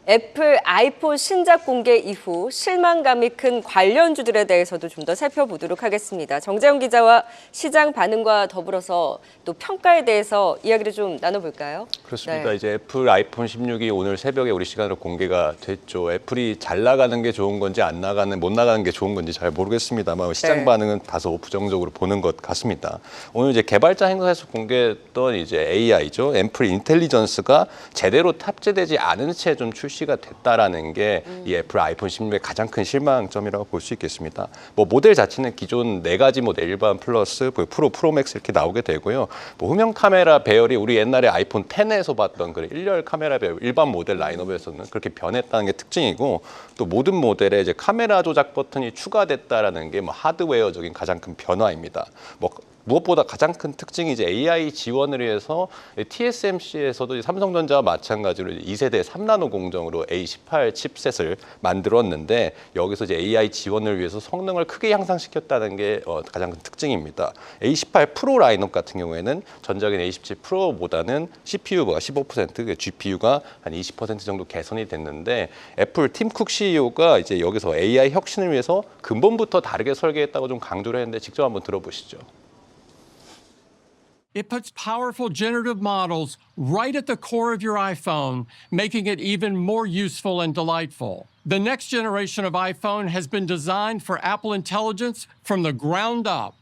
애플 아이폰 신작 공개 이후 실망감이 큰 관련주들에 대해서도 좀 더 살펴보도록 하겠습니다. 정재훈 기자와 시장 반응과 더불어서 또 평가에 대해서 이야기를 좀 나눠볼까요? 그렇습니다. 네. 이제 애플 아이폰 16이 오늘 새벽에 우리 시간으로 공개가 됐죠. 애플이 잘 나가는 게 좋은 건지 못 나가는 게 좋은 건지 잘 모르겠습니다만 시장 네. 반응은 다소 부정적으로 보는 것 같습니다. 오늘 이제 개발자 행사에서 공개했던 이제 AI죠. 애플 인텔리전스가 제대로 탑재되지 않은 채 좀 출시가 됐다라는 게 이 애플 아이폰 16의 가장 큰 실망점이라고 볼 수 있겠습니다. 뭐 모델 자체는 기존 4가지 모델 일반 플러스, 프로, 프로맥스 이렇게 나오게 되고요. 뭐 후면 카메라 배열이 우리 옛날에 아이폰 10에서 봤던 그 일렬 카메라 배열 일반 모델 라인업에서는 그렇게 변했다는 게 특징이고 또 모든 모델에 이제 카메라 조작 버튼이 추가됐다라는 게 뭐 하드웨어적인 가장 큰 변화입니다. 뭐 무엇보다 가장 큰 특징이 이제 AI 지원을 위해서 TSMC에서도 삼성전자와 마찬가지로 2세대 3나노 공정으로 A18 칩셋을 만들었는데 여기서 이제 AI 지원을 위해서 성능을 크게 향상시켰다는 게 가장 큰 특징입니다. A18 프로 라인업 같은 경우에는 전작인 A17 프로보다는 CPU가 15%, GPU가 한 20% 정도 개선이 됐는데 애플 팀 쿡 CEO가 이제 여기서 AI 혁신을 위해서 근본부터 다르게 설계했다고 좀 강조를 했는데 직접 한번 들어보시죠. It puts powerful generative models right at the core of your iPhone, making it even more useful and delightful. The next generation of iPhone has been designed for Apple Intelligence from the ground up.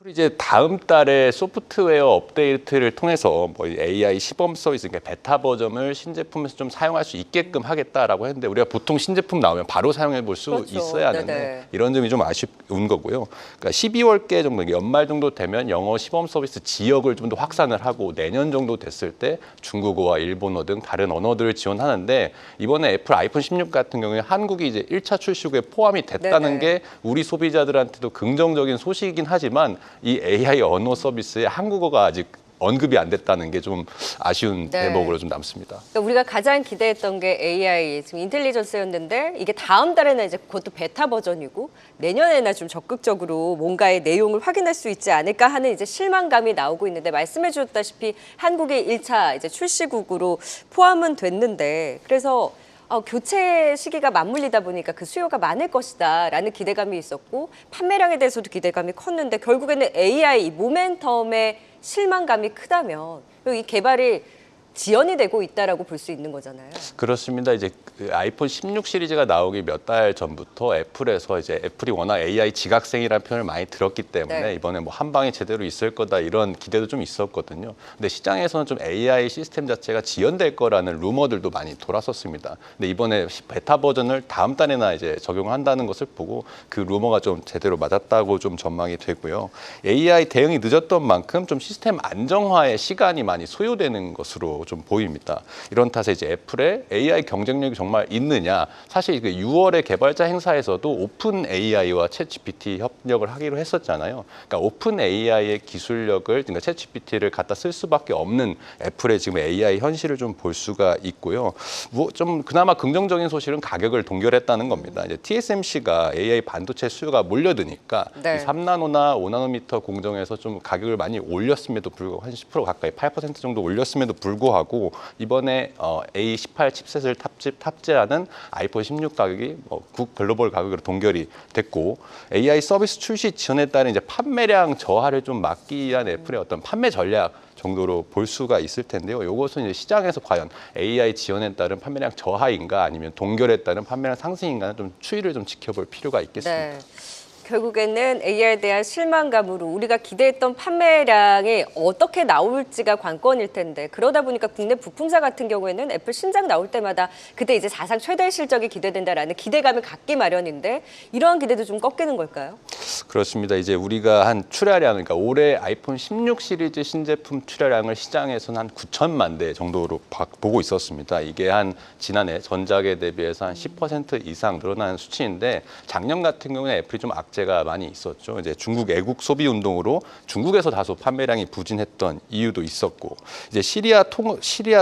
이제 다음 달에 소프트웨어 업데이트를 통해서 뭐 AI 시범 서비스, 그러니까 베타 버전을 신제품에서 좀 사용할 수 있게끔 하겠다라고 했는데 우리가 보통 신제품 나오면 바로 사용해 볼 수 그렇죠. 있어야 하는데 네네. 이런 점이 좀 아쉬운 거고요. 그러니까 12월께 정도 연말 정도 되면 영어 시범 서비스 지역을 좀 더 확산을 하고 내년 정도 됐을 때 중국어와 일본어 등 다른 언어들을 지원하는데 이번에 애플 아이폰 16 같은 경우에 한국이 이제 1차 출시국에 포함이 됐다는 네네. 게 우리 소비자들한테도 긍정적인 소식이긴 하지만 이 AI 언어 서비스에 한국어가 아직 언급이 안 됐다는 게 좀 아쉬운 네. 대목으로 좀 남습니다. 그러니까 우리가 가장 기대했던 게 AI 지금 인텔리전스였는데 이게 다음 달에는 이제 그것도 베타 버전이고 내년에나 좀 적극적으로 뭔가의 내용을 확인할 수 있지 않을까 하는 이제 실망감이 나오고 있는데 말씀해 주셨다시피 한국이 1차 이제 출시국으로 포함은 됐는데 그래서 교체 시기가 맞물리다 보니까 그 수요가 많을 것이다라는 기대감이 있었고 판매량에 대해서도 기대감이 컸는데 결국에는 AI 모멘텀의 실망감이 크다면 이 개발이 지연이 되고 있다라고 볼 수 있는 거잖아요. 그렇습니다. 이제 그 아이폰 16 시리즈가 나오기 몇 달 전부터 애플에서 이제 애플이 워낙 AI 지각생이라는 표현을 많이 들었기 때문에 네. 이번에 뭐 한 방에 제대로 있을 거다 이런 기대도 좀 있었거든요. 근데 시장에서는 좀 AI 시스템 자체가 지연될 거라는 루머들도 많이 돌았었습니다. 근데 이번에 베타 버전을 다음 달에나 이제 적용한다는 것을 보고 그 루머가 좀 제대로 맞았다고 좀 전망이 되고요. AI 대응이 늦었던 만큼 좀 시스템 안정화에 시간이 많이 소요되는 것으로 좀 보입니다. 이런 탓에 이제 애플의 AI 경쟁력이 정말 있느냐? 사실 그 6월에 개발자 행사에서도 오픈 AI와 챗 GPT 협력을 하기로 했었잖아요. 그러니까 오픈 AI의 기술력을, 그러니까 챗 GPT를 갖다 쓸 수밖에 없는 애플의 지금 AI 현실을 좀 볼 수가 있고요. 뭐 좀 그나마 긍정적인 소식은 가격을 동결했다는 겁니다. 이제 TSMC가 AI 반도체 수요가 몰려드니까 네. 이 3나노나 5나노미터 공정에서 좀 가격을 많이 올렸음에도 불구하고 한 10% 가까이 8% 정도 올렸음에도 불구하고 이번에 A18 칩셋을 탑재하는 아이폰 16 가격이 국 글로벌 가격으로 동결이 됐고 AI 서비스 출시 지연에 따른 이제 판매량 저하를 좀 막기 위한 애플의 어떤 판매 전략 정도로 볼 수가 있을 텐데요. 이것은 이제 시장에서 과연 AI 지원에 따른 판매량 저하인가 아니면 동결에 따른 판매량 상승인가는 좀 추이를 좀 지켜볼 필요가 있겠습니다. 네. 결국에는 AI에 대한 실망감으로 우리가 기대했던 판매량이 어떻게 나올지가 관건일 텐데 그러다 보니까 국내 부품사 같은 경우에는 애플 신작 나올 때마다 그때 이제 사상 최대 실적이 기대된다라는 기대감을 갖기 마련인데 이러한 기대도 좀 꺾이는 걸까요? 그렇습니다. 이제 우리가 한 출하량, 그러니까 올해 아이폰 16 시리즈 신제품 출하량을 시장에서는 한 9천만 대 정도로 보고 있었습니다. 이게 한 지난해 전작에 대비해서 한 10% 이상 늘어나는 수치인데 작년 같은 경우는 애플이 좀 악재가 많이 있었죠. 이제 중국 애국 소비 운동으로 중국에서 다소 판매량이 부진했던 이유도 있었고 이제 시리아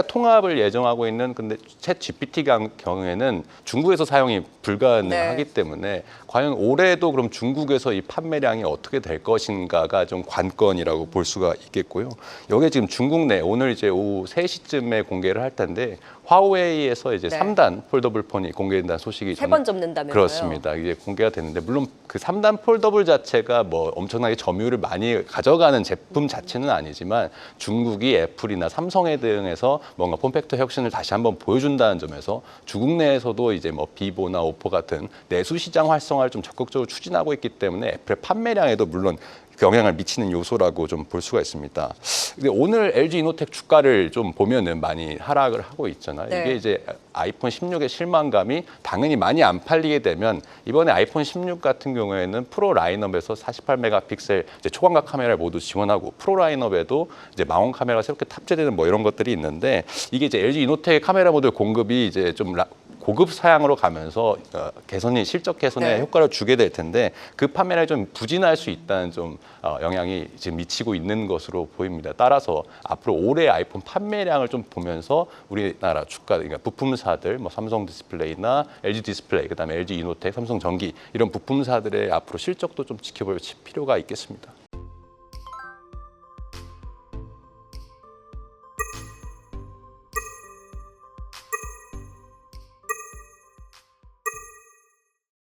통합을 예정하고 있는 근데 챗 GPT 경우에는 중국에서 사용이 불가능하기 때문에 과연 올해도 그럼 중국에서 이 판매량이 어떻게 될 것인가가 좀 관건이라고 볼 수가 있겠고요. 여기에 지금 중국 내 오늘 이제 오후 3시쯤에 공개를 할 텐데 화웨이에서 이제 네. 3단 폴더블 폰이 공개된다는 소식이 세 번 접는다면서요? 그렇습니다. 이제 공개가 됐는데 물론 그 3단 폴더블 자체가 뭐 엄청나게 점유율을 많이 가져가는 제품 자체는 아니지만 중국이 애플이나 삼성에 대응해서 뭔가 폼팩터 혁신을 다시 한번 보여준다는 점에서 중국 내에서도 이제 뭐 비보나 오포 같은 내수 시장 활성화를 좀 적극적으로 추진하고 있기 때문에 애플의 판매량에도 물론 영향을 미치는 요소라고 좀 볼 수가 있습니다. 근데 오늘 LG 이노텍 주가를 좀 보면은 많이 하락을 하고 있잖아요. 네. 이게 이제 아이폰 16의 실망감이 당연히 많이 안 팔리게 되면 이번에 아이폰 16 같은 경우에는 프로 라인업에서 48메가픽셀 이제 초광각 카메라를 모두 지원하고 프로 라인업에도 이제 망원 카메라가 새롭게 탑재되는 뭐 이런 것들이 있는데 이게 이제 LG 이노텍 카메라 모듈 공급이 이제 좀 고급 사양으로 가면서 개선이 실적 개선에 네. 효과를 주게 될 텐데 그 판매량이 좀 부진할 수 있다는 좀 영향이 지금 미치고 있는 것으로 보입니다. 따라서 앞으로 올해 아이폰 판매량을 좀 보면서 우리나라 주가 그러니까 부품사들 뭐 삼성 디스플레이나 LG 디스플레이 그다음에 LG 이노텍, 삼성 전기 이런 부품사들의 앞으로 실적도 좀 지켜볼 필요가 있겠습니다.